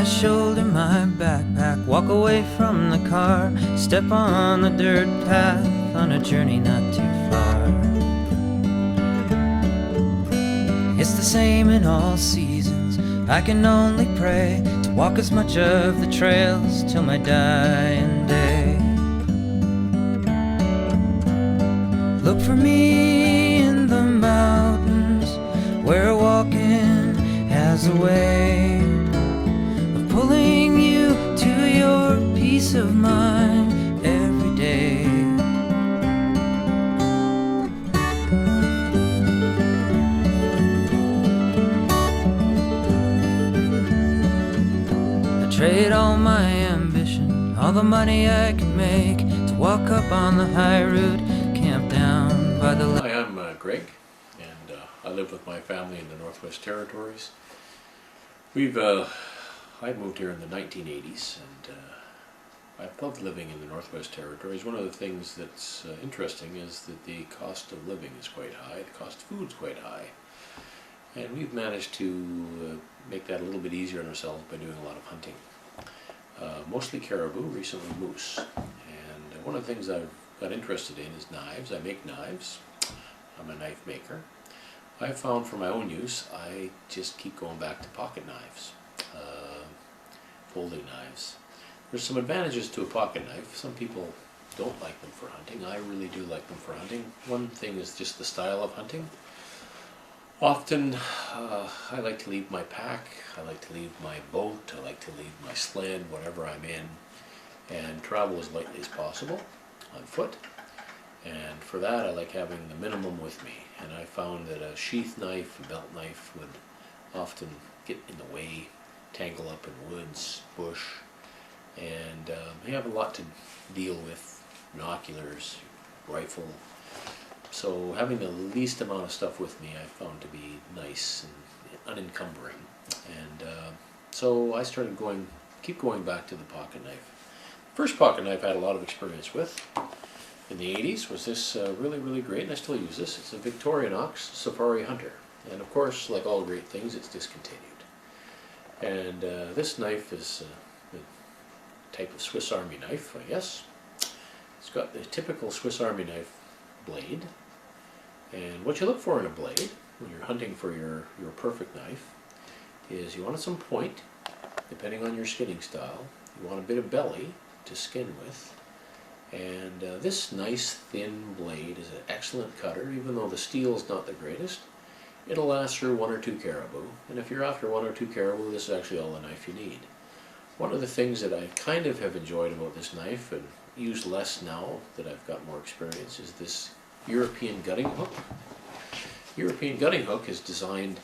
I shoulder my backpack, walk away from the car, step on the dirt path on a journey not too far. It's the same in all seasons. I can only pray to walk as much of the trails till my dying day. Look for me in the mountains, where walking has a way of pulling you to your peace of mind every day. I trade all my ambition, all the money I could make, to walk up on the high road, camp down by the lake. Hi, I'm Greg, and I live with my family in the Northwest Territories. I moved here in the 1980s, and I've loved living in the Northwest Territories. One of the things that's interesting is that the cost of living is quite high, the cost of food is quite high, and we've managed to make that a little bit easier on ourselves by doing a lot of hunting. Mostly caribou, recently moose, and one of the things I've got interested in is knives. I make knives. I'm a knife maker. I've found for my own use, I just keep going back to pocket knives, folding knives. There's some advantages to a pocket knife. Some people don't like them for hunting. I really do like them for hunting. One thing is just the style of hunting. Often I like to leave my pack, I like to leave my boat, I like to leave my sled, whatever I'm in, and travel as lightly as possible on foot. And for that, I like having the minimum with me. And I found that a sheath knife, a belt knife, would often get in the way, tangle up in woods, bush, and you have a lot to deal with, binoculars, rifle. So having the least amount of stuff with me I found to be nice and unencumbering. And so I started keep going back to the pocket knife. First pocket knife I had a lot of experience with in the 80s was this really great, and I still use this. It's a Victorinox Safari Hunter. And of course, like all great things, it's discontinued. And this knife is a type of Swiss Army knife, I guess. It's got the typical Swiss Army knife blade. And what you look for in a blade, when you're hunting for your perfect knife, is you want some point, depending on your skinning style. You want a bit of belly to skin with. And this nice thin blade is an excellent cutter, even though the steel is not the greatest. It'll last through 1 or 2 caribou, and if you're after 1 or 2 caribou, this is actually all the knife you need. One of the things that I kind of have enjoyed about this knife, and use less now that I've got more experience, is this European gutting hook. European gutting hook is designed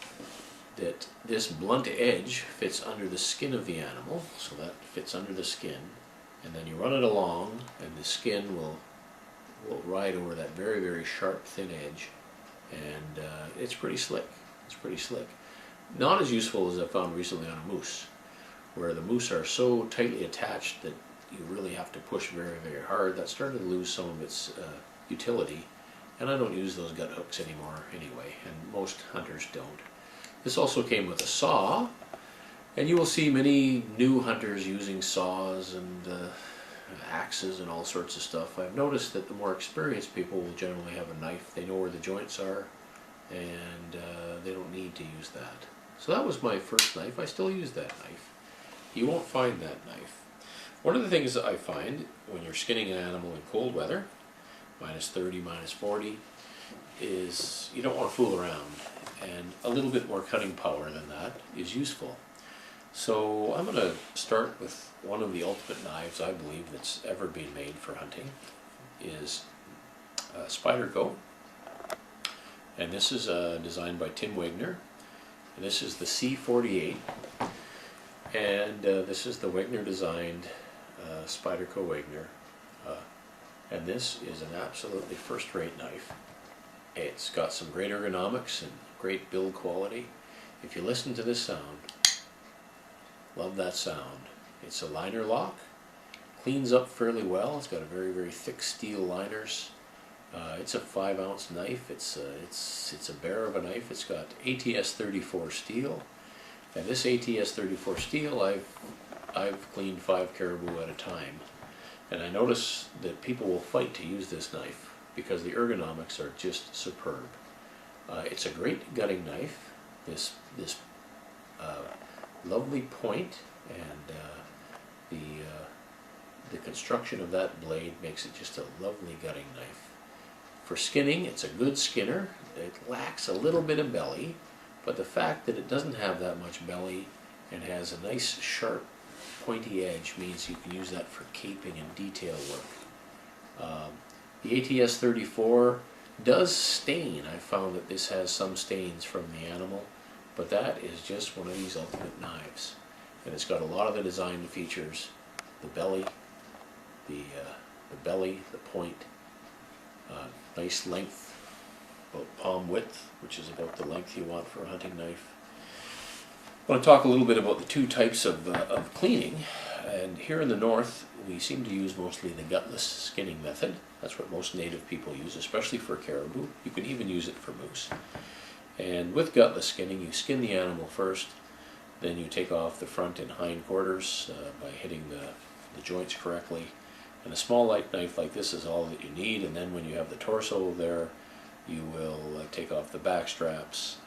that this blunt edge fits under the skin of the animal, so that fits under the skin, and then you run it along, and the skin will ride over that very sharp thin edge, and it's pretty slick. It's pretty slick. Not as useful as I found recently on a moose, where the moose are so tightly attached that you really have to push very hard. That started to lose some of its utility, and I don't use those gut hooks anymore anyway, and most hunters don't. This also came with a saw, and you will see many new hunters using saws and axes and all sorts of stuff. I've noticed that the more experienced people will generally have a knife. They know where the joints are, and they don't need to use that. So that was my first knife. I still use that knife. You won't find that knife. One of the things that I find when you're skinning an animal in cold weather, -30, -40, is you don't want to fool around, and a little bit more cutting power than that is useful. So I'm going to start with one of the ultimate knives I believe that's ever been made for hunting, is Spyderco, and this is designed by Wegner, and this is the C48, and this is the Wegner designed Spyderco Wegner. And this is an absolutely first-rate knife. It's got some great ergonomics and great build quality. If you listen to this sound, love that sound. It's a liner lock, cleans up fairly well. It's got a very thick steel liners. It's a 5-ounce knife. It's a bear of a knife. It's got ATS 34 steel, And this ATS 34 steel, I've cleaned 5 caribou at a time. And I notice that people will fight to use this knife because the ergonomics are just superb. It's a great gutting knife. This lovely point, and the construction of that blade makes it just a lovely gutting knife. For skinning, it's a good skinner. It lacks a little bit of belly, but the fact that it doesn't have that much belly and has a nice sharp pointy edge means you can use that for caping and detail work. The ATS 34 does stain. I found that this has some stains from the animal, but that is just one of these ultimate knives. And it's got a lot of the design features: the belly, the point, nice length, about palm width, which is about the length you want for a hunting knife. I want to talk a little bit about the two types of cleaning. And here in the north, we seem to use mostly the gutless skinning method. That's what most native people use, especially for caribou. You can even use it for moose. And with gutless skinning, you skin the animal first, then you take off the front and hind quarters by hitting the joints correctly. And a small light knife like this is all that you need. And then when you have the torso there, you will take off the back straps,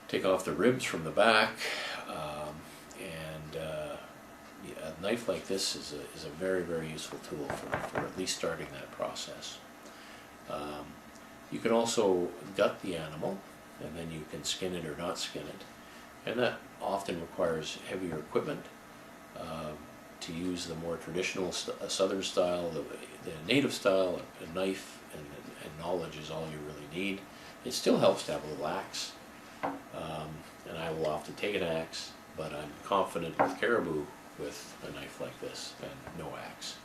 take off the ribs from the back, and a knife like this is a very, very useful tool for at least starting that process. You can also gut the animal, and then you can skin it or not skin it, and that often requires heavier equipment. To use the more traditional southern style, the native style, a knife and knowledge is all you really need. It still helps to have a little axe, and I will often take an axe, but I'm confident with caribou with a knife like this and no axe.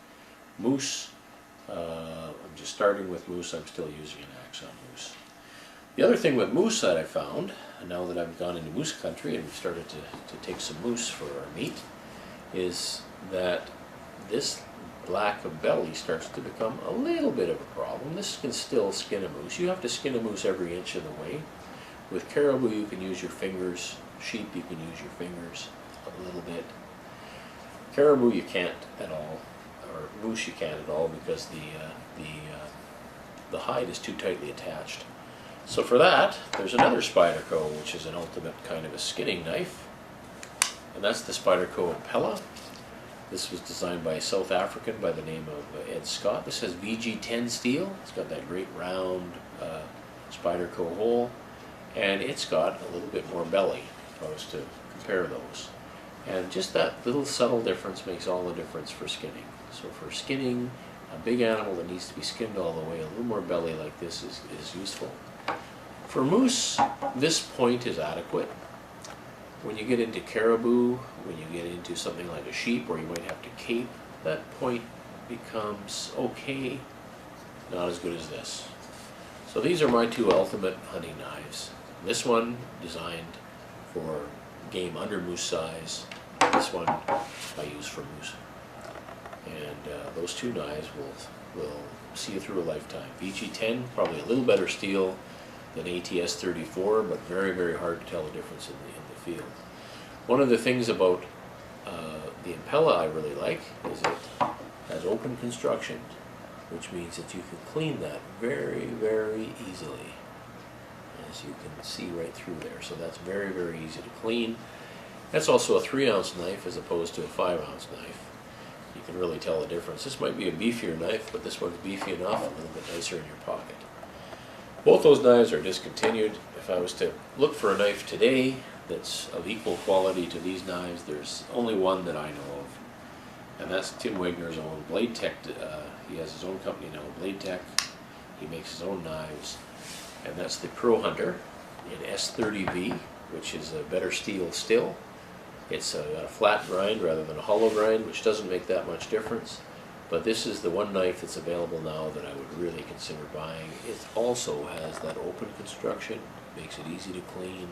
Moose, I'm just starting with moose. I'm still using an axe on moose. The other thing with moose that I found, now that I've gone into moose country and we've started to take some moose for our meat, is that this lack of belly starts to become a little bit of a problem. This can still skin a moose. You have to skin a moose every inch of the way. With caribou, you can use your fingers. Sheep, you can use your fingers a little bit. Caribou, you can't at all, or moose, you can't at all, because the hide is too tightly attached. So for that, there's another Spyderco, which is an ultimate kind of a skinning knife, and that's the Spyderco Impala. This was designed by a South African by the name of Ed Scott. This has VG10 steel. It's got that great round Spyderco hole, and it's got a little bit more belly, if I was to compare those. And just that little subtle difference makes all the difference for skinning. So for skinning a big animal that needs to be skinned all the way, a little more belly like this is useful. For moose, this point is adequate. When you get into caribou, when you get into something like a sheep where you might have to cape, that point becomes okay, not as good as this. So these are my two ultimate hunting knives. This one designed for game under moose size. This one I use for moose. And those two knives will see you through a lifetime. VG10, probably a little better steel than ATS 34, but very, very hard to tell the difference in the field. One of the things about the Impala I really like is it has open construction, which means that you can clean that very, very easily, as you can see right through there. So that's very, very easy to clean. That's also a 3-ounce knife as opposed to a 5-ounce knife. You can really tell the difference. This might be a beefier knife, but this one's beefy enough, a little bit nicer in your pocket. Both those knives are discontinued. If I was to look for a knife today that's of equal quality to these knives, there's only one that I know of, and that's Tim Wegner's own Blade Tech. He has his own company now, Blade Tech. He makes his own knives, and that's the Pro Hunter in S30V, which is a better steel still. It's a flat grind rather than a hollow grind, which doesn't make that much difference. But this is the one knife that's available now that I would really consider buying. It also has that open construction, makes it easy to clean.